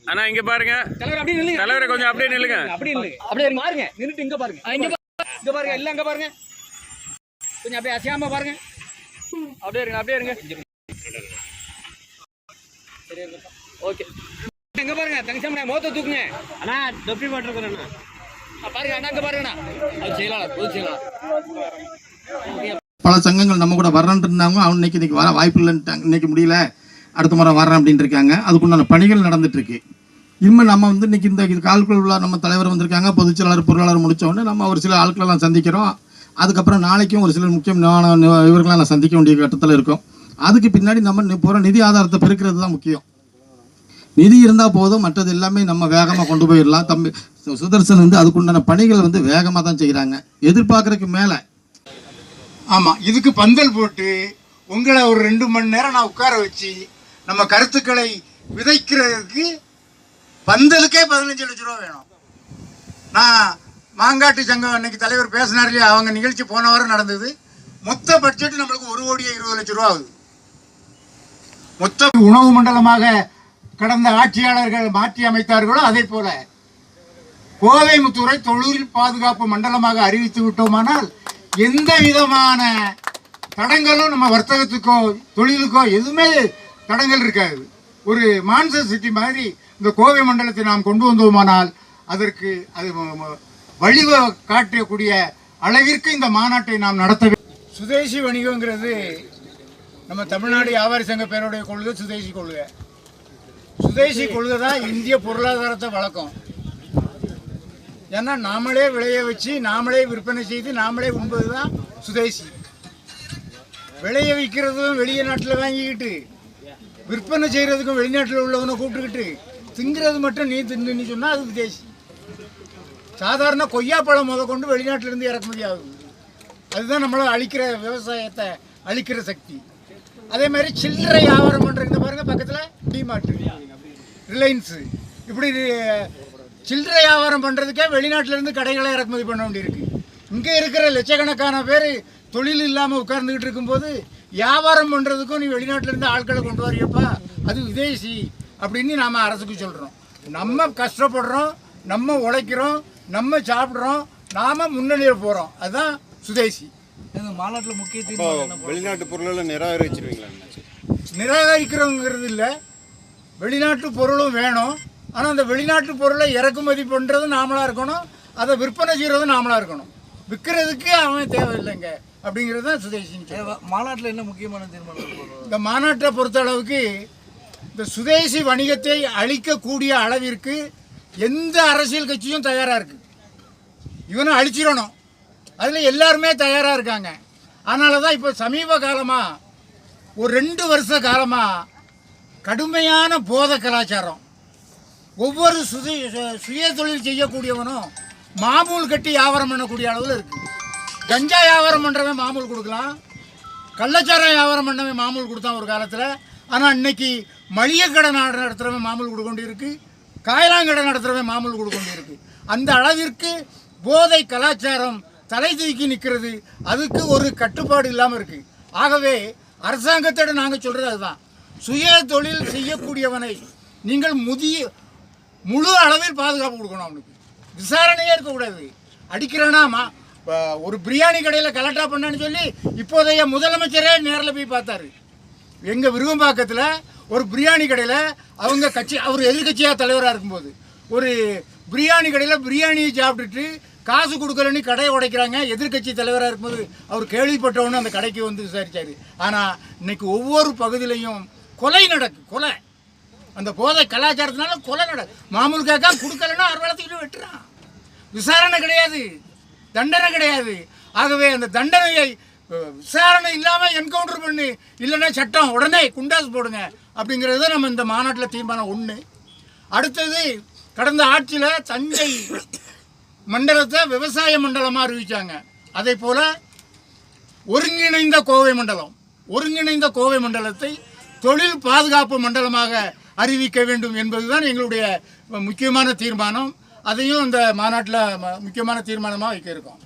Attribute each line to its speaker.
Speaker 1: அண்ணா இங்க பாருங்க தலைவரை கொஞ்சம் அப்படியே நில்லுங்க.
Speaker 2: அப்படியே பாருங்க, நின்னுட்டு இங்க பாருங்க. இங்க பாருங்க, இல்ல அங்க பாருங்க, கொஞ்சம் அப்படியே அசையாம பாருங்க. அப்படியே இருங்க. ஓகே, இங்க பாருங்க. தங்கச்சாமி மோத்த தூக்குங்க அண்ணா. தொப்பி போட்டுருக்கேன் பாருங்க அண்ணா. இங்க பாருங்கண்ணா, அது செய்யலாம், பொது செய்யலாம்.
Speaker 3: பல சங்கங்கள் நம்ம கூட வர்றேன் இருந்தாங்க. அவன் இன்னைக்கு வர வாய்ப்பு இல்லைன்ட்டாங்க. இன்னைக்கு முடியல, அடுத்த முறை வர்றேன் அப்படின்னு இருக்காங்க. அதுக்குண்டான பணிகள் நடந்துட்டு இருக்கு. இனிமேல் நம்ம இன்னைக்கு இந்த கால்குள் உள்ள நம்ம தலைவர் வந்திருக்காங்க, பொதுச்செயலாளர் பொருளாளர் முடிச்ச உடனே நம்ம ஒரு சில ஆட்களெல்லாம் சந்திக்கிறோம். அதுக்கப்புறம் நாளைக்கும் ஒரு சில முக்கியமான இவர்களெல்லாம் சந்திக்க வேண்டிய கட்டத்தில் இருக்கும். அதுக்கு பின்னாடி நம்ம போகிற நிதி ஆதாரத்தை பெருக்கிறது தான் முக்கியம். நிதி இருந்தால் போதும், மற்றது எல்லாமே நம்ம வேகமாக கொண்டு போயிடலாம். தம்பி சுதர்சன் அதுக்குண்டான பணிகள் வேகமாக தான் செய்கிறாங்க, எதிர்பார்க்கறதுக்கு மேலே.
Speaker 4: ஆமாம், இதுக்கு பந்தல் போட்டு உங்களை ஒரு 2 மணி நேரம் நான் உட்கார வச்சு நம்ம கருத்துக்களை விதைக்கிறதுக்கு பந்தலுக்கே 15 லட்ச ரூபா வேணும். நான் மாங்காட்டு சங்கம் அன்னைக்கு தலைவர் பேசினார் இல்லையா, அவங்க நிகழ்ச்சி போன வாரம் நடந்தது. மொத்த பட்ஜெட் நம்மளுக்கு 1,20 லட்சம் ரூபா ஆகுது. மொத்த உணவு மண்டலமாக கடந்த ஆட்சியாளர்கள் மாற்றி அமைத்தார்களோ அதே போல கோவைமுத்தூரை தொழில் பாதுகாப்பு மண்டலமாக அறிவித்து விட்டோமானால் எந்த விதமான தடங்களும் நம்ம வர்த்தகத்துக்கோ தொழிலுக்கோ எதுவுமே தடங்கள் இருக்காது. ஒரு மான்சர் சிட்டி மாதிரி இந்த கோவை மண்டலத்தை நாம் கொண்டு வந்தோமானால் அதற்கு அது வழி காட்டக்கூடிய அளவிற்கு இந்த மாநாட்டை நாம் நடத்த. சுதேசி வணிகங்கிறது நம்ம தமிழ்நாடு வியாபாரி சங்க பேருடைய கொள்கை. சுதேசி கொள்கை தான் இந்திய பொருளாதாரத்தை வளர்க்கும். ஏன்னா நாமளே விளைய வச்சு நாமளே விற்பனை செய்து நாமளே உண்பது தான் சுதேசி. விளைய வைக்கிறதும் வெளிய நாட்டில் வாங்கிக்கிட்டு விற்பனை செய்கிறதுக்கும் வெளிநாட்டில் உள்ளவனை கூப்பிட்டுக்கிட்டு திங்கிறது மட்டும் நீ தின்னு சொன்னால் அது விதேசி. சாதாரண கொய்யாப்பழம் கொண்டு வெளிநாட்டிலேருந்து இறக்குமதி ஆகுது. அதுதான் நம்மளை அழிக்கிற, விவசாயத்தை அழிக்கிற சக்தி. அதே மாதிரி சில்லறை வியாபாரம் பண்ணுறது பாருங்கள், பக்கத்தில் டிமார்ட், ரிலையன்ஸு, இப்படி சில்லறை வியாபாரம் பண்ணுறதுக்கே வெளிநாட்டிலேருந்து கடைகளை இறக்குமதி பண்ண வேண்டியிருக்கு. இங்கே இருக்கிற லட்சக்கணக்கான பேர் தொழில் இல்லாமல் உட்கார்ந்துக்கிட்டு இருக்கும்போது வியாபாரம் பண்ணுறதுக்கும் நீ வெளிநாட்டிலேருந்து ஆட்களை கொண்டு வரியப்பா, அது விதேசி அப்படின்னு நாம் அரசுக்கு சொல்கிறோம். நம்ம கஷ்டப்படுறோம், நம்ம உழைக்கிறோம், நம்ம சாப்பிட்றோம், நாம் முன்னணியில் போகிறோம். அதுதான் சுதேசி.
Speaker 2: மாநாட்டில் முக்கியத்துவம்
Speaker 5: வெளிநாட்டு பொருளை நிராகரிச்சிருவீங்களா?
Speaker 4: நிராகரிக்கிறோங்கிறது இல்லை, வெளிநாட்டு பொருளும் வேணும். ஆனால் அந்த வெளிநாட்டு பொருளை இறக்குமதி பண்ணுறதும் நாமளாக இருக்கணும், அதை விற்பனை செய்கிறதும் நாமளாக இருக்கணும். விற்கிறதுக்கு அவன் தேவையில்லைங்க அப்படிங்கிறது தான் சுதேசி.
Speaker 2: மாநாட்டில் என்ன முக்கியமான தீர்மானம்?
Speaker 4: இந்த மாநாட்டை பொறுத்த அளவுக்கு இந்த சுதேசி வணிகத்தை அழிக்கக்கூடிய அளவிற்கு எந்த அரசியல் கட்சியும் தயாராக இருக்குது. இவனை அழிச்சிடணும், அதில் எல்லாருமே தயாராக இருக்காங்க. அதனால தான் இப்போ சமீப காலமாக ஒரு 2 வருஷ காலமாக கடுமையான போதை கலாச்சாரம். ஒவ்வொரு சுய தொழில் செய்யக்கூடியவனும் மாமூல் கட்டி வியாபாரம் பண்ணக்கூடிய அளவில் இருக்குது. கஞ்சா வியாபாரம் பண்ணுறவன் மாமூல் கொடுக்கலாம், கள்ளச்சாரம் வியாபாரம் பண்ணவன் மாமூல் கொடுத்தான் ஒரு காலத்தில். ஆனால் இன்னைக்கு மளிகை கடை நடத்துகிறவன் மாமூல் கொடுக்க வேண்டியிருக்கு, காயலாங்கடை நடத்துகிறவன் மாமூல் கொடுக்க வேண்டியிருக்கு. அந்த அளவிற்கு போதை கலாச்சாரம் தலை தூக்கி நிற்கிறது. அதுக்கு ஒரு கட்டுப்பாடு இல்லாமல் இருக்குது. ஆகவே அரசாங்கத்தோடு நாங்கள் சொல்கிறது அதுதான், சுய தொழில் செய்யக்கூடியவனை நீங்கள் முழு அளவில் பாதுகாப்பு கொடுக்கணும். அவனுக்கு விசாரணையே இருக்கக்கூடாது. அடிக்கிறானா ஒரு பிரியாணி கடையில் கலெக்டா பண்ணான்னு சொல்லி இப்போதைய முதலமைச்சரே நேரில் போய் பார்த்தாரு. எங்கள் விருகம்பாக்கத்தில் ஒரு பிரியாணி கடையில் அவங்க கட்சி, அவர் எதிர்கட்சியாக தலைவராக இருக்கும்போது ஒரு பிரியாணி கடையில் பிரியாணியை சாப்பிட்டுட்டு காசு கொடுக்கலன்னு கடையை உடைக்கிறாங்க. எதிர்கட்சி தலைவராக இருக்கும்போது அவர் கேள்விப்பட்டவொன்னு அந்த கடைக்கு வந்து விசாரித்தார். ஆனால் இன்னைக்கு ஒவ்வொரு பகுதியிலையும் கொலை நடக்கு. கொலை, அந்த போதை கலாச்சாரத்தினால கொலை நடக்கு. மாமூல் கேட்க கொடுக்கலன்னா அறுவலத்துக்கிட்டு வெட்டுறான். விசாரணை கிடையாது, தண்டனை கிடையாது. ஆகவே அந்த தண்டனையை விசாரணை இல்லாமல் என்கவுண்டர் பண்ணி, இல்லைன்னா சட்டம் உடனே குண்டாஸ் போடுங்க அப்படிங்கிறது நம்ம இந்த மாநாட்டில் தீர்மானம் ஒன்று. அடுத்தது, கடந்த ஆட்சியில் தஞ்சை மண்டலத்தை விவசாய மண்டலமாக அறிவித்தாங்க. அதே போல் ஒருங்கிணைந்த கோவை மண்டலத்தை தொழில் பாதுகாப்பு மண்டலமாக அறிவிக்க வேண்டும் என்பதுதான் எங்களுடைய முக்கியமான தீர்மானம். அதையும் இந்த மாநாட்டில் முக்கியமான தீர்மானமாக வைக்க இருக்கோம்.